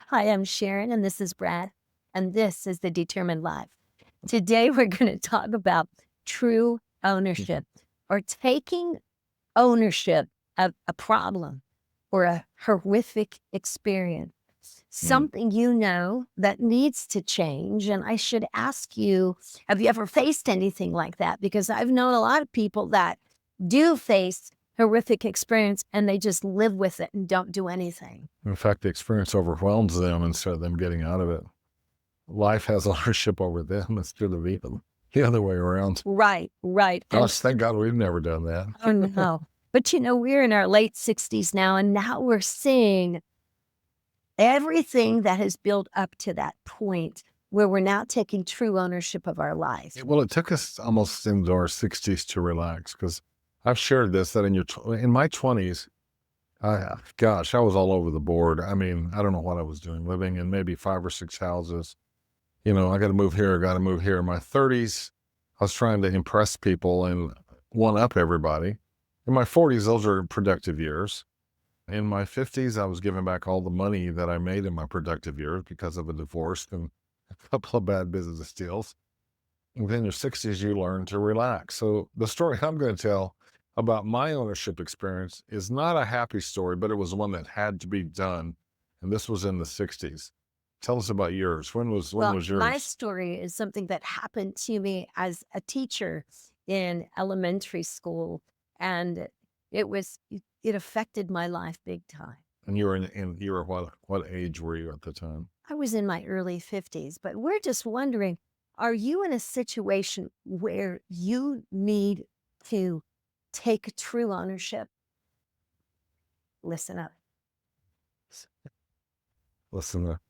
Hi, I'm Sharon, and this is Brad, and this is the Determined Life. Today, we're going to talk about true ownership or taking ownership of a problem or a horrific experience, something you know that needs to change. And I should ask you, have you ever faced anything like that? Because I've known a lot of people that do face horrific experience and they just live with it and don't do anything. In fact, the experience overwhelms them instead of them getting out of it. Life has ownership over them instead of even the other way around. Right. Gosh, thank God we've never done that. Oh, no. But we're in our late 60s now, and now we're seeing everything that has built up to that point where we're now taking true ownership of our life. Well, it took us almost into our 60s to relax, because I've shared this, that in my 20s, I was all over the board. I mean, I don't know what I was doing, living in maybe 5 or 6 houses. I got to move here, I got to move here. In my 30s, I was trying to impress people and one-up everybody. In my 40s, those are productive years. In my 50s, I was giving back all the money that I made in my productive years because of a divorce and a couple of bad business deals. And then in your 60s, you learn to relax. So the story I'm going to tell about my ownership experience is not a happy story, but it was one that had to be done. And this was in the 60s. Tell us about yours. When was yours? My story is something that happened to me as a teacher in elementary school, and it affected my life big time. And you were what age were you at the time? I was in my early 50s, but we're just wondering, are you in a situation where you need to take true ownership? Listen up. Listen up.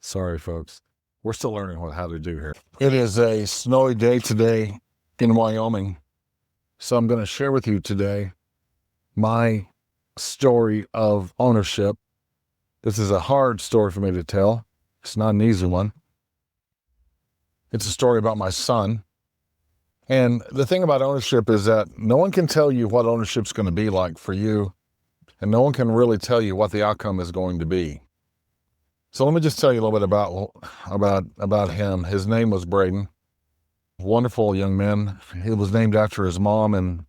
Sorry, folks. We're still learning how to do here. It is a snowy day today in Wyoming. So I'm going to share with you today my story of ownership. This is a hard story for me to tell. It's not an easy one. It's a story about my son. And the thing about ownership is that no one can tell you what ownership's going to be like for you, and no one can really tell you what the outcome is going to be. So let me just tell you a little bit about him. His name was Braden. Wonderful young man. He was named after his mom and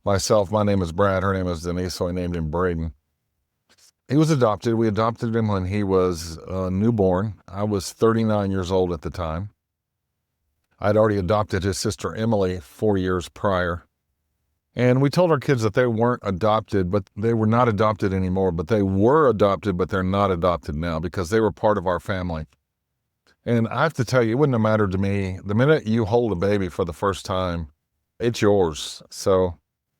myself. My name is Brad. Her name is Denise, so I named him Braden. He was adopted. We adopted him when he was newborn. I was 39 years old at the time. I'd already adopted his sister Emily 4 years prior. And we told our kids that they weren't adopted, but they were not adopted anymore. But they were adopted, but they're not adopted now because they were part of our family. And I have to tell you, it wouldn't have mattered to me. The minute you hold a baby for the first time, it's yours. So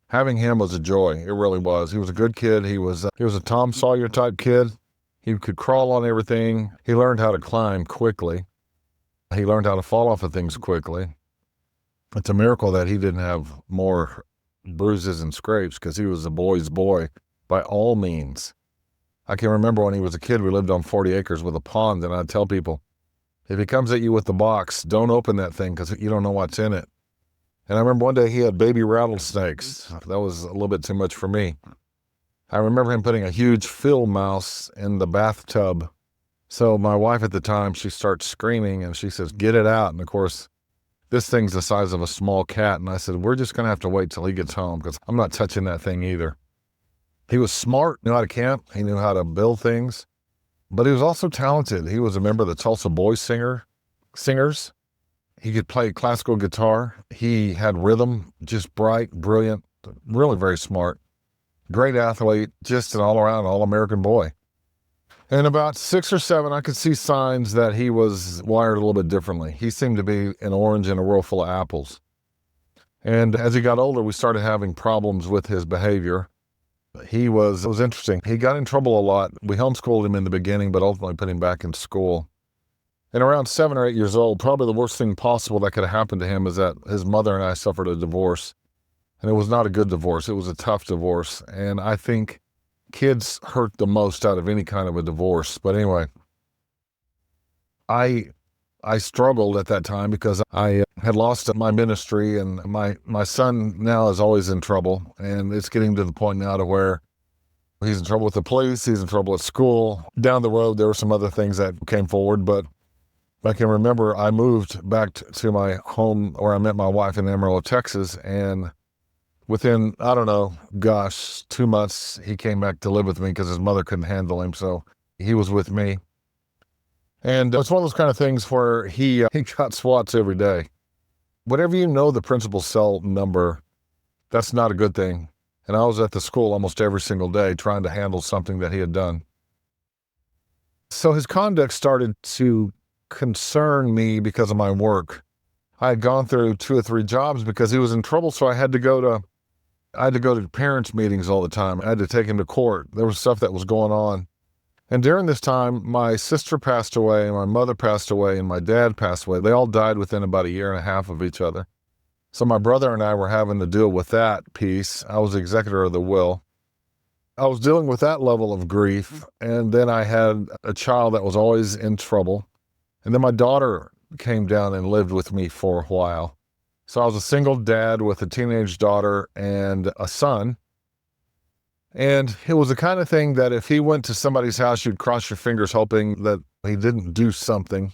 having him was a joy. It really was. He was a good kid. He was a Tom Sawyer type kid. He could crawl on everything. He learned how to climb quickly. He learned how to fall off of things quickly. It's a miracle that he didn't have more bruises and scrapes, because he was a boy's boy by all means. I can remember when he was a kid, we lived on 40 acres with a pond, and I'd tell people, if he comes at you with the box, don't open that thing because you don't know what's in it. And I remember one day he had baby rattlesnakes. That was a little bit too much for me. I remember him putting a huge field mouse in the bathtub. So my wife at the time, she starts screaming and she says, get it out. And of course, this thing's the size of a small cat. And I said, we're just going to have to wait till he gets home because I'm not touching that thing either. He was smart, knew how to camp. He knew how to build things, but he was also talented. He was a member of the Tulsa Boys Singers. He could play classical guitar. He had rhythm, just bright, brilliant, really very smart, great athlete, just an all-around all-American boy. And about 6 or 7, I could see signs that he was wired a little bit differently. He seemed to be an orange in a world full of apples. And as he got older, we started having problems with his behavior. It was interesting. He got in trouble a lot. We homeschooled him in the beginning, but ultimately put him back in school. And around 7 or 8 years old, probably the worst thing possible that could have happened to him is that his mother and I suffered a divorce. And it was not a good divorce. It was a tough divorce. And I think kids hurt the most out of any kind of a divorce. But anyway, I struggled at that time because I had lost my ministry, and my son now is always in trouble. And it's getting to the point now to where He's in trouble with the police. He's in trouble at school. Down the road, there were some other things that came forward, but I can remember I moved back to my home where I met my wife in Amarillo, Texas, and within, I don't know, 2 months, he came back to live with me because his mother couldn't handle him, so he was with me. And it's one of those kind of things where he got swats every day. Whenever you know the principal cell number, that's not a good thing. And I was at the school almost every single day trying to handle something that he had done. So his conduct started to concern me because of my work. I had gone through 2 or 3 jobs because he was in trouble, so I had to go to parents' meetings all the time. I had to take him to court. There was stuff that was going on. And during this time, my sister passed away, and my mother passed away, and my dad passed away. They all died within about 1.5 years of each other. So my brother and I were having to deal with that piece. I was the executor of the will. I was dealing with that level of grief, and then I had a child that was always in trouble. And then my daughter came down and lived with me for a while. So I was a single dad with a teenage daughter and a son. And it was the kind of thing that if he went to somebody's house, you'd cross your fingers hoping that he didn't do something.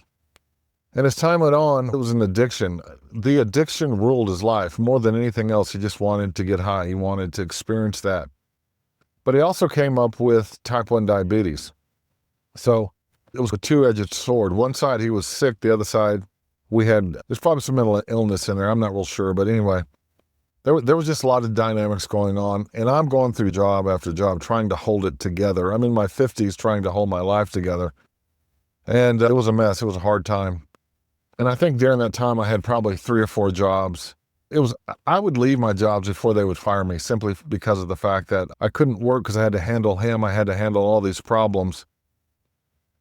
And as time went on, it was an addiction. The addiction ruled his life more than anything else. He just wanted to get high. He wanted to experience that. But he also came up with type 1 diabetes. So it was a two-edged sword. One side he was sick, the other side there's probably some mental illness in there. I'm not real sure. But anyway, there was just a lot of dynamics going on. And I'm going through job after job trying to hold it together. I'm in my 50s trying to hold my life together. And it was a mess. It was a hard time. And I think during that time I had probably 3 or 4 jobs. I would leave my jobs before they would fire me simply because of the fact that I couldn't work because I had to handle him. I had to handle all these problems.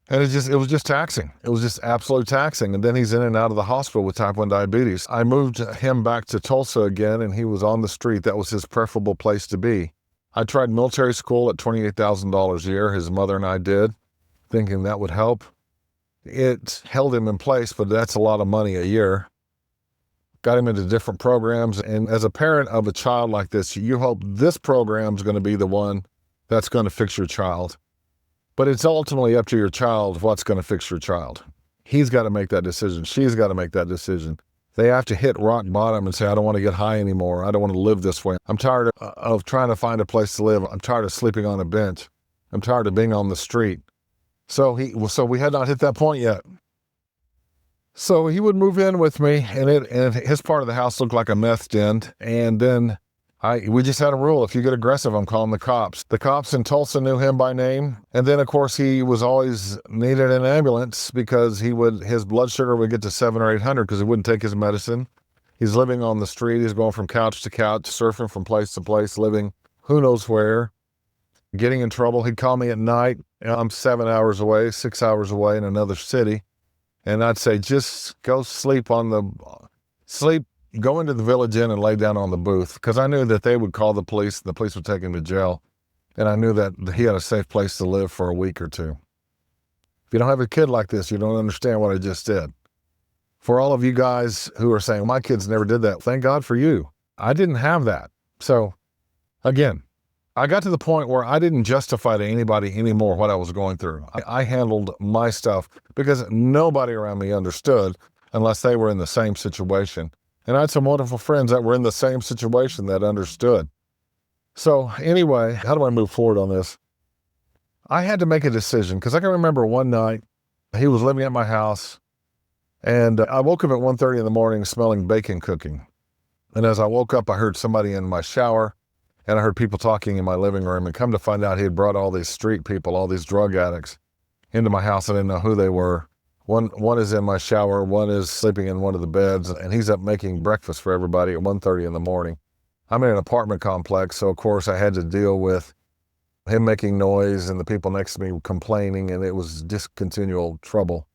And it was just taxing. It was just absolutely taxing. And then he's in and out of the hospital with type 1 diabetes. I moved him back to Tulsa again, and he was on the street. That was his preferable place to be. I tried military school at $28,000 a year. His mother and I did, thinking that would help. It held him in place, but that's a lot of money a year. Got him into different programs. And as a parent of a child like this, you hope this program's going to be the one that's going to fix your child. But it's ultimately up to your child what's going to fix your child. He's got to make that decision. She's got to make that decision. They have to hit rock bottom and say, I don't want to get high anymore. I don't want to live this way. I'm tired of trying to find a place to live. I'm tired of sleeping on a bench. I'm tired of being on the street. So we had not hit that point yet. So he would move in with me, and his part of the house looked like a meth den. And then we just had a rule: if you get aggressive, I'm calling the cops. The cops in Tulsa knew him by name, and then of course he was always needed an ambulance because his blood sugar would get to 700 or 800 because he wouldn't take his medicine. He's living on the street. He's going from couch to couch, surfing from place to place, living who knows where, getting in trouble. He'd call me at night. I'm 7 hours away, 6 hours away in another city. And I'd say, just go go into the Village Inn and lay down on the booth, because I knew that they would call the police. The police would take him to jail. And I knew that he had a safe place to live for a week or 2. If you don't have a kid like this, you don't understand what I just did. For all of you guys who are saying, my kids never did that, thank God for you. I didn't have that. So again, I got to the point where I didn't justify to anybody anymore what I was going through. I handled my stuff because nobody around me understood unless they were in the same situation. And I had some wonderful friends that were in the same situation that understood. So anyway, how do I move forward on this? I had to make a decision because I can remember one night he was living at my house, and I woke up at 1:30 in the morning smelling bacon cooking. And as I woke up, I heard somebody in my shower, and I heard people talking in my living room, and come to find out he had brought all these street people, all these drug addicts into my house. I didn't know who they were. One is in my shower, one is sleeping in one of the beds, and he's up making breakfast for everybody at 1:30 in the morning. I'm in an apartment complex, so of course I had to deal with him making noise and the people next to me complaining, and it was discontinual trouble.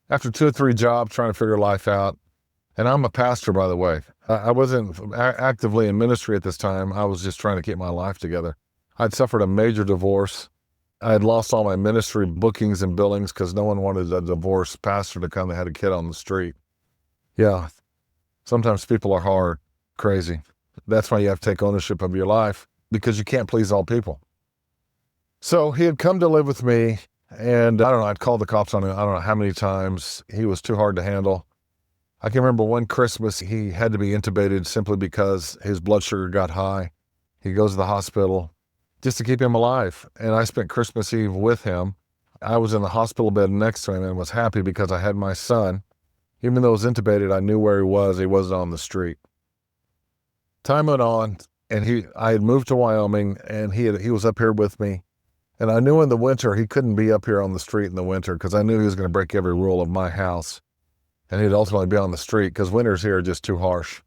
After 2 or 3 jobs trying to figure life out, and I'm a pastor, by the way. I wasn't actively in ministry at this time. I was just trying to keep my life together. I'd suffered a major divorce. I had lost all my ministry bookings and billings because no one wanted a divorced pastor to come that had a kid on the street. Yeah, sometimes people are hard, crazy. That's why you have to take ownership of your life, because you can't please all people. So he had come to live with me, and I don't know, I'd called the cops on him, I don't know how many times. He was too hard to handle. I can remember one Christmas he had to be intubated simply because his blood sugar got high. He goes to the hospital just to keep him alive. And I spent Christmas Eve with him. I was in the hospital bed next to him and was happy because I had my son. Even though he was intubated, I knew where he was. He wasn't on the street. Time went on, and I had moved to Wyoming, and he was up here with me. And I knew in the winter he couldn't be up here on the street in the winter because I knew he was going to break every rule of my house. And he'd ultimately be on the street because winters here are just too harsh.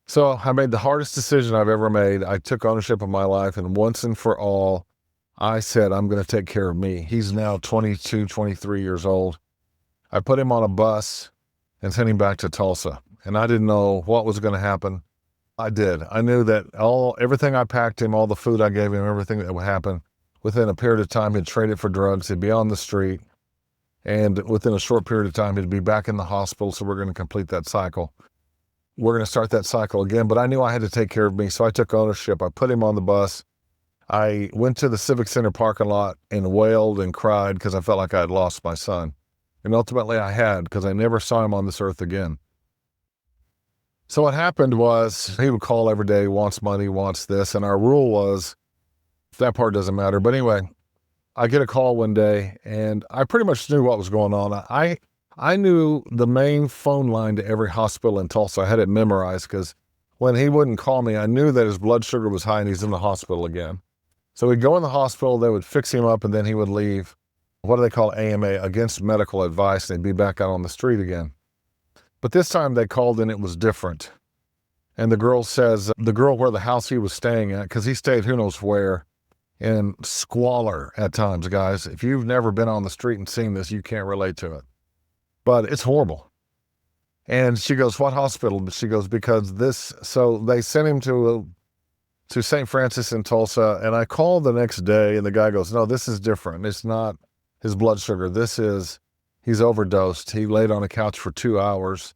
So I made the hardest decision I've ever made. I took ownership of my life, and once and for all, I said, I'm going to take care of me. He's now 22, 23 years old. I put him on a bus and sent him back to Tulsa. And I didn't know what was going to happen. I did. I knew that everything I packed him, all the food I gave him, everything that would happen, within a period of time, he'd trade it for drugs. He'd be on the street. And within a short period of time, he'd be back in the hospital. So we're going to complete that cycle. We're going to start that cycle again. But I knew I had to take care of me. So I took ownership. I put him on the bus. I went to the Civic Center parking lot and wailed and cried because I felt like I had lost my son. And ultimately I had, because I never saw him on this earth again. So what happened was he would call every day, wants money, wants this. And our rule was, that part doesn't matter. But anyway, I get a call one day, and I pretty much knew what was going on. I knew the main phone line to every hospital in Tulsa. I had it memorized because when he wouldn't call me, I knew that his blood sugar was high and he's in the hospital again. So he'd go in the hospital, they would fix him up, and then he would leave. What do they call AMA? Against medical advice. And he'd be back out on the street again. But this time they called and it was different. And the girl where the house he was staying at, because he stayed who knows where, in squalor at times, guys. If you've never been on the street and seen this, you can't relate to it. But it's horrible. And she goes, what hospital? She goes, because this, so they sent him to St. Francis in Tulsa. And I called the next day and the guy goes, no, this is different. It's not his blood sugar. He's overdosed. He laid on a couch for 2 hours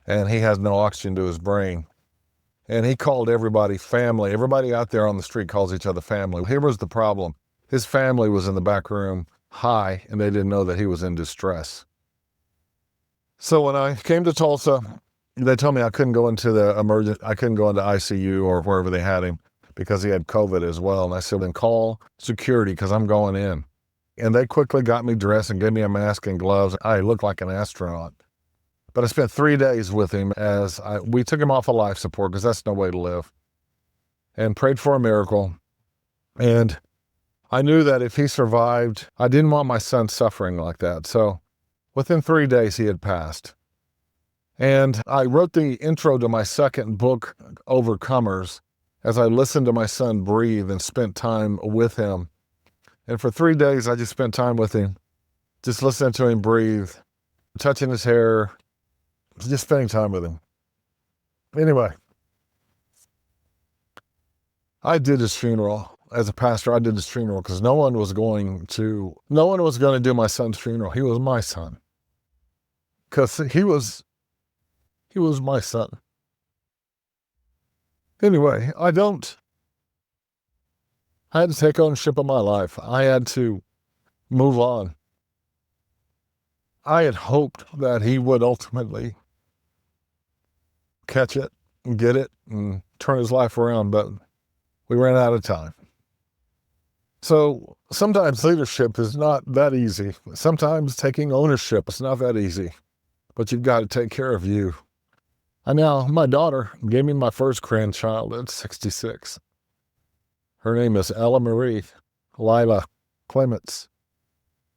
and he has no oxygen to his brain. And he called everybody family. Everybody out there on the street calls each other family. Here was the problem. His family was in the back room high, and they didn't know that he was in distress. So when I came to Tulsa, they told me I couldn't go into ICU or wherever they had him because he had COVID as well. And I said, then call security because I'm going in. And they quickly got me dressed and gave me a mask and gloves. I looked like an astronaut. But I spent 3 days with him we took him off of life support because that's no way to live, and prayed for a miracle. And I knew that if he survived, I didn't want my son suffering like that. So within 3 days, he had passed. And I wrote the intro to my second book, Overcomers, as I listened to my son breathe and spent time with him. And for 3 days, I just spent time with him, just listening to him breathe, touching his hair, just spending time with him. Anyway, I did his funeral. As a pastor, I did his funeral because no one was going to do my son's funeral. He was my son. Because he was my son. Anyway, I had to take ownership of my life. I had to move on. I had hoped that he would ultimately catch it and get it and turn his life around, but we ran out of time. So sometimes leadership is not that easy. Sometimes taking ownership is not that easy, but you've got to take care of you. And now my daughter gave me my first grandchild at 66. Her name is Ella Marie Lila Clements.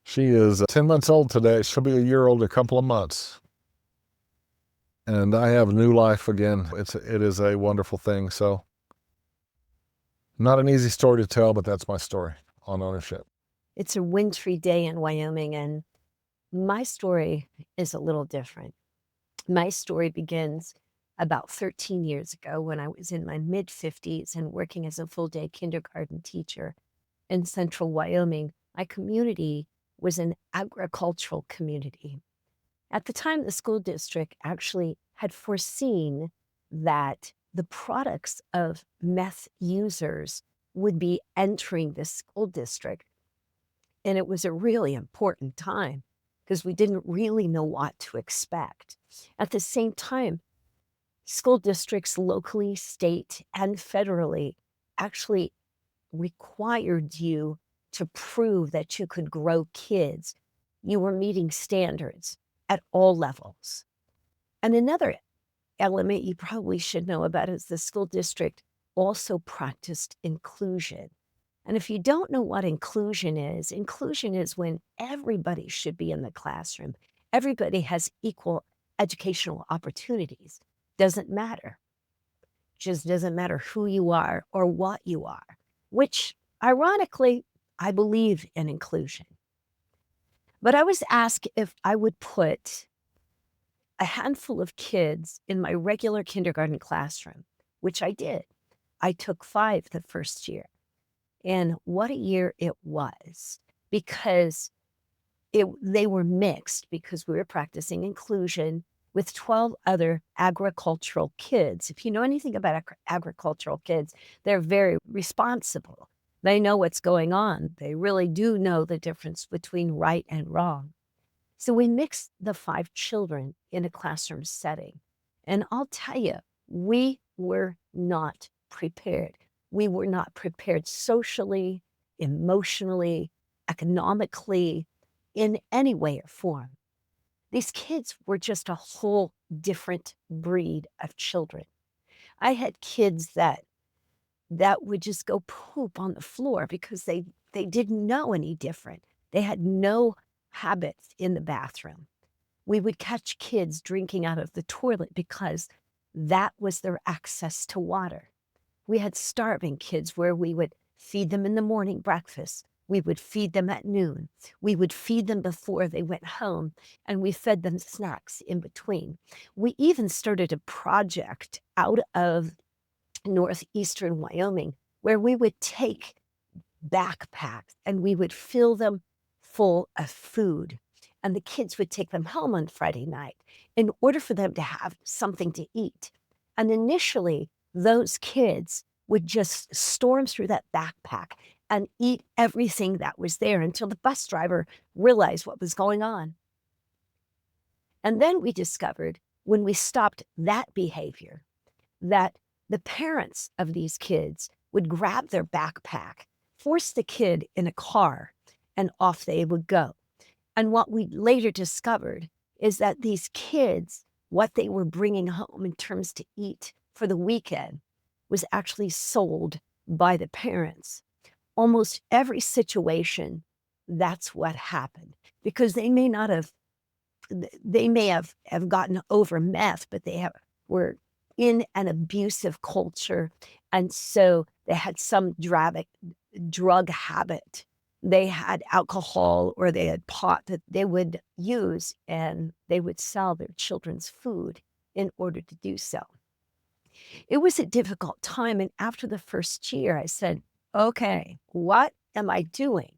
She is 10 months old today. She'll be a year old in a couple of months. And I have new life again. It is a wonderful thing. So not an easy story to tell, but that's my story on ownership. It's a wintry day in Wyoming, and my story is a little different. My story begins about 13 years ago when I was in my mid-50s and working as a full-day kindergarten teacher in central Wyoming. My community was an agricultural community. At the time, the school district actually had foreseen that the products of meth users would be entering this school district. And it was a really important time because we didn't really know what to expect. At the same time, school districts locally, state, and federally actually required you to prove that you could grow kids. You were meeting standards at all levels. And another element you probably should know about is the school district also practiced inclusion. And if you don't know what inclusion is when everybody should be in the classroom. Everybody has equal educational opportunities. Doesn't matter. Just doesn't matter who you are or what you are, which ironically, I believe in inclusion. But I was asked if I would put a handful of kids in my regular kindergarten classroom, which I did. I took 5 the first year. And what a year it was, because they were mixed, because we were practicing inclusion with 12 other agricultural kids. If you know anything about agricultural kids, they're very responsible. They know what's going on. They really do know the difference between right and wrong. So we mixed the 5 children in a classroom setting. And I'll tell you, we were not prepared. We were not prepared socially, emotionally, economically, in any way or form. These kids were just a whole different breed of children. I had kids that would just go poop on the floor because they didn't know any different. They had no habits in the bathroom. We would catch kids drinking out of the toilet because that was their access to water. We had starving kids where we would feed them in the morning breakfast. We would feed them at noon. We would feed them before they went home, and we fed them snacks in between. We even started a project out of northeastern Wyoming where we would take backpacks and we would fill them full of food. And the kids would take them home on Friday night in order for them to have something to eat. And initially, those kids would just storm through that backpack and eat everything that was there until the bus driver realized what was going on. And then we discovered, when we stopped that behavior, that the parents of these kids would grab their backpack, force the kid in a car, and off they would go. And what we later discovered is that these kids, what they were bringing home in terms to eat for the weekend, was actually sold by the parents. Almost every situation, that's what happened, because they may have gotten over meth, but were in an abusive culture. And so they had some drug habit. They had alcohol or they had pot that they would use, and they would sell their children's food in order to do so. It was a difficult time. And after the first year, I said, okay, what am I doing?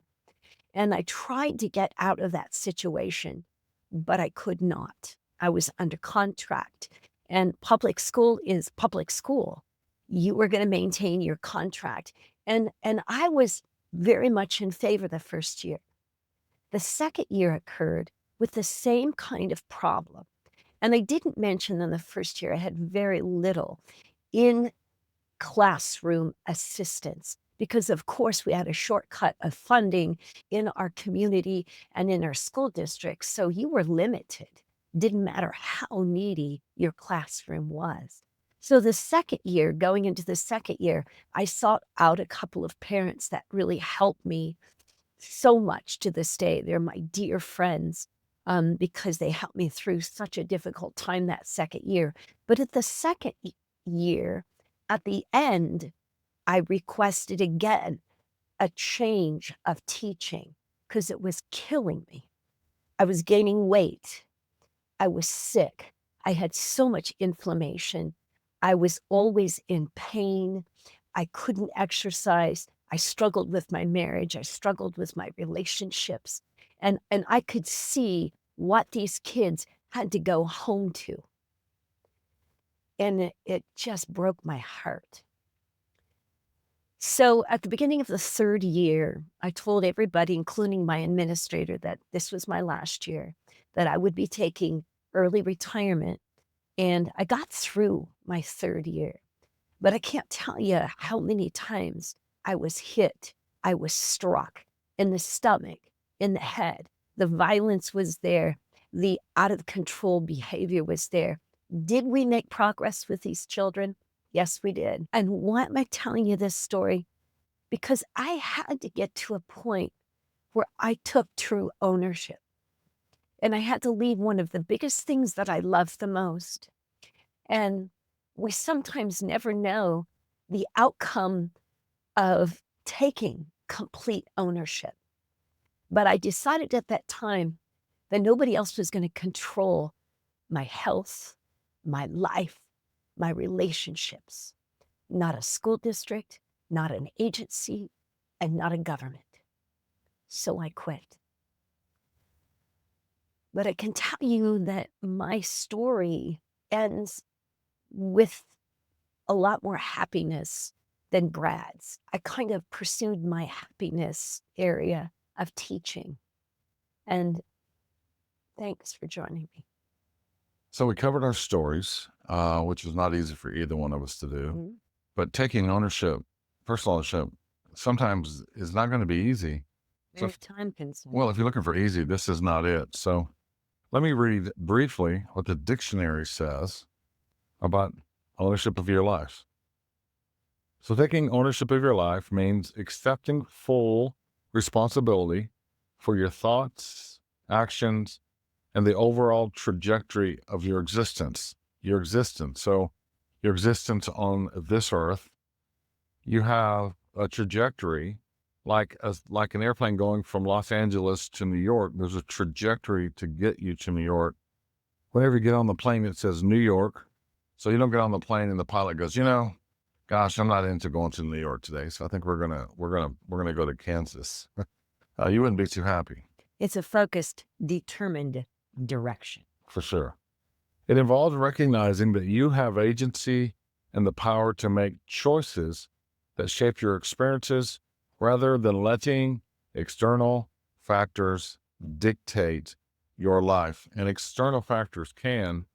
And I tried to get out of that situation, but I could not. I was under contract, and public school is public school. You were going to maintain your contract. And I was very much in favor the first year. The second year occurred with the same kind of problem. And I didn't mention in the first year, I had very little in classroom assistance because, of course, we had a shortcut of funding in our community and in our school district. So you were limited. Didn't matter how needy your classroom was. So the second year, going into the second year, I sought out a couple of parents that really helped me so much to this day. They're my dear friends because they helped me through such a difficult time that second year. But at the second year, at the end, I requested again a change of teaching because it was killing me. I was gaining weight. I was sick. I had so much inflammation. I was always in pain. I couldn't exercise. I struggled with my marriage. I struggled with my relationships. And I could see what these kids had to go home to. And it just broke my heart. So at the beginning of the third year, I told everybody, including my administrator, that this was my last year, that I would be taking early retirement. And I got through my third year, but I can't tell you how many times I was hit, I was struck in the stomach, in the head. The violence was there. The out of control behavior was there. Did we make progress with these children? Yes, we did. And why am I telling you this story? Because I had to get to a point where I took true ownership. And I had to leave one of the biggest things that I love the most. And we sometimes never know the outcome of taking complete ownership. But I decided at that time that nobody else was going to control my health, my life, my relationships. Not a school district, not an agency, and not a government. So I quit. But I can tell you that my story ends with a lot more happiness than Brad's. I kind of pursued my happiness area of teaching. And thanks for joining me. So we covered our stories, which was not easy for either one of us to do. Mhm. But taking ownership, personal ownership, sometimes is not going to be easy. So, Very time consuming. well, if you're looking for easy, this is not it. So let me read briefly what the dictionary says about ownership of your life. So taking ownership of your life means accepting full responsibility for your thoughts, actions, and the overall trajectory of your existence. So your existence on this earth, you have a trajectory like an airplane going from Los Angeles to New York. There's a trajectory to get you to New York. Whenever you get on the plane, it says New York. So you don't get on the plane and the pilot goes, gosh, I'm not into going to New York today. So I think we're gonna go to Kansas. You wouldn't be too happy. It's a focused, determined direction. For sure. It involves recognizing that you have agency and the power to make choices that shape your experiences rather than letting external factors dictate your life. And external factors can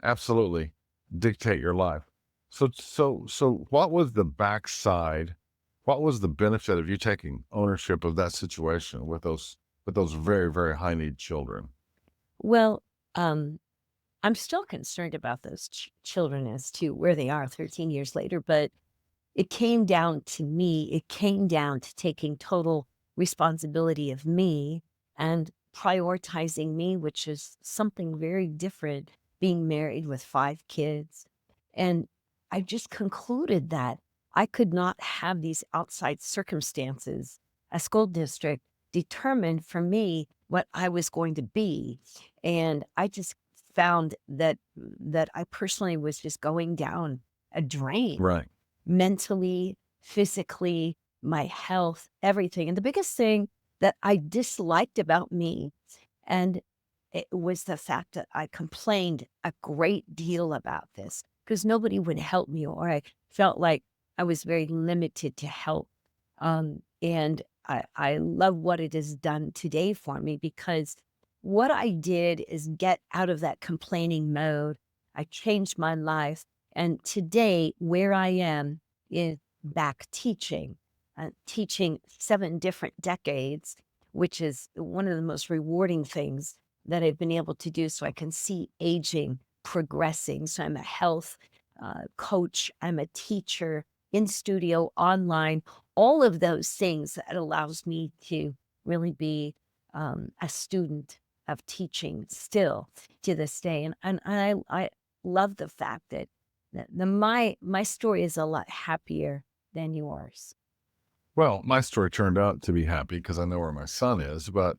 absolutely dictate your life. So what was the backside? What was the benefit of you taking ownership of that situation with those very, very high need children? Well, I'm still concerned about those children as to where they are 13 years later, but it came down to me. It came down to taking total responsibility of me and prioritizing me, which is something very different, being married with 5 kids. And I just concluded that I could not have these outside circumstances, a school district, determine for me what I was going to be. And I just found that I personally was just going down a drain Right. mentally, physically, my health, everything. And the biggest thing that I disliked about me, and it was the fact that I complained a great deal about this because nobody would help me, or I felt like I was very limited to help. And I love what it has done today for me, because what I did is get out of that complaining mode. I changed my life. And today, where I am is back teaching, teaching 7 different decades, which is one of the most rewarding things that I've been able to do. So I can see aging progressing. So I'm a health coach, I'm a teacher in studio, online, all of those things that allows me to really be a student of teaching still to this day. And I love the fact that my story is a lot happier than yours. Well, my story turned out to be happy because I know where my son is, but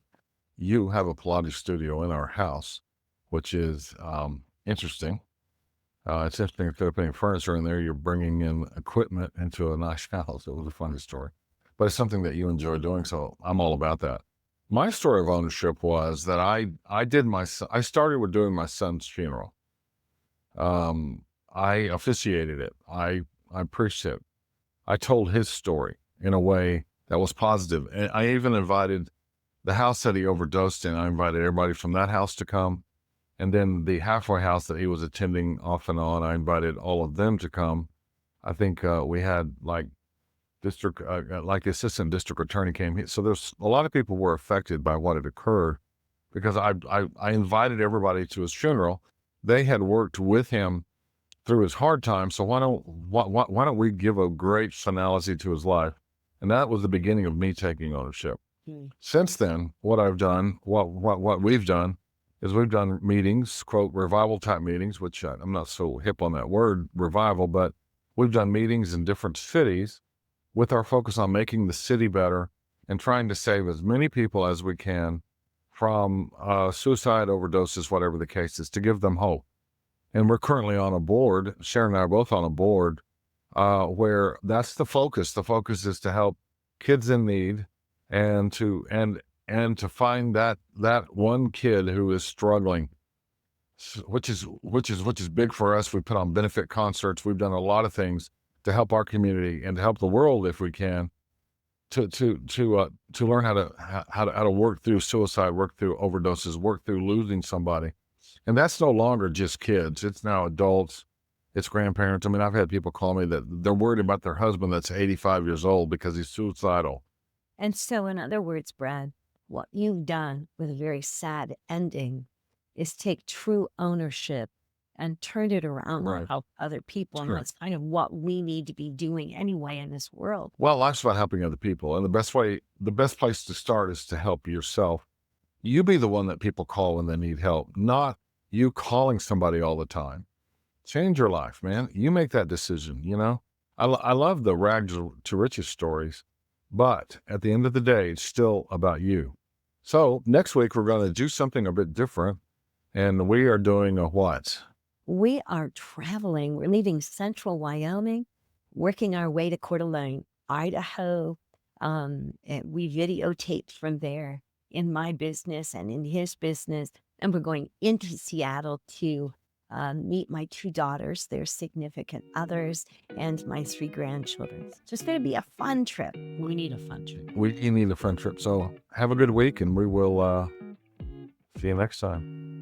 you have a Pilates studio in our house, which is interesting. It's interesting if they're putting furniture in there, you're bringing in equipment into a nice house. It was a funny story, but it's something that you enjoy doing. So I'm all about that. My story of ownership was that I started with doing my son's funeral. I officiated it. I preached it. I told his story. in a way that was positive. And I even invited the house that he overdosed in. I invited everybody from that house to come. And then the halfway house that he was attending off and on, I invited all of them to come. I think we had like the assistant district attorney came. So there's a lot of people were affected by what had occurred because I invited everybody to his funeral. They had worked with him through his hard time. So why don't we give a great finality to his life? And that was the beginning of me taking ownership. Since then, what I've done, what we've done is we've done meetings, quote, revival type meetings, which I'm not so hip on that word, revival, but we've done meetings in different cities with our focus on making the city better and trying to save as many people as we can from suicide, overdoses, whatever the case is, to give them hope. And we're currently on a board, Sharon and I are both on a board, where that's the focus. The focus is to help kids in need and to find that one kid who is struggling, which is big for us. We put on benefit concerts. We've done a lot of things to help our community and to help the world if we can, to learn how to work through suicide, work through overdoses, work through losing somebody. And that's no longer just kids. It's now adults. It's grandparents. I mean, I've had people call me that they're worried about their husband that's 85 years old because he's suicidal. And so, in other words, Brad, what you've done with a very sad ending is take true ownership and turn it around Right. and help other people. Sure. And that's kind of what we need to be doing anyway in this world. Well, life's about helping other people. And the best place to start is to help yourself. You be the one that people call when they need help, not you calling somebody all the time. Change your life, man. You make that decision, you know? I love the rags to riches stories, but at the end of the day, it's still about you. So next week, we're going to do something a bit different. And we are doing a what? We are traveling. We're leaving central Wyoming, working our way to Coeur d'Alene, Idaho. And we videotaped from there in my business and in his business. And we're going into Seattle to meet my 2 daughters, their significant others, and my 3 grandchildren. So it's going to be a fun trip. We need a fun trip. We need a fun trip. So have a good week, and we will see you next time.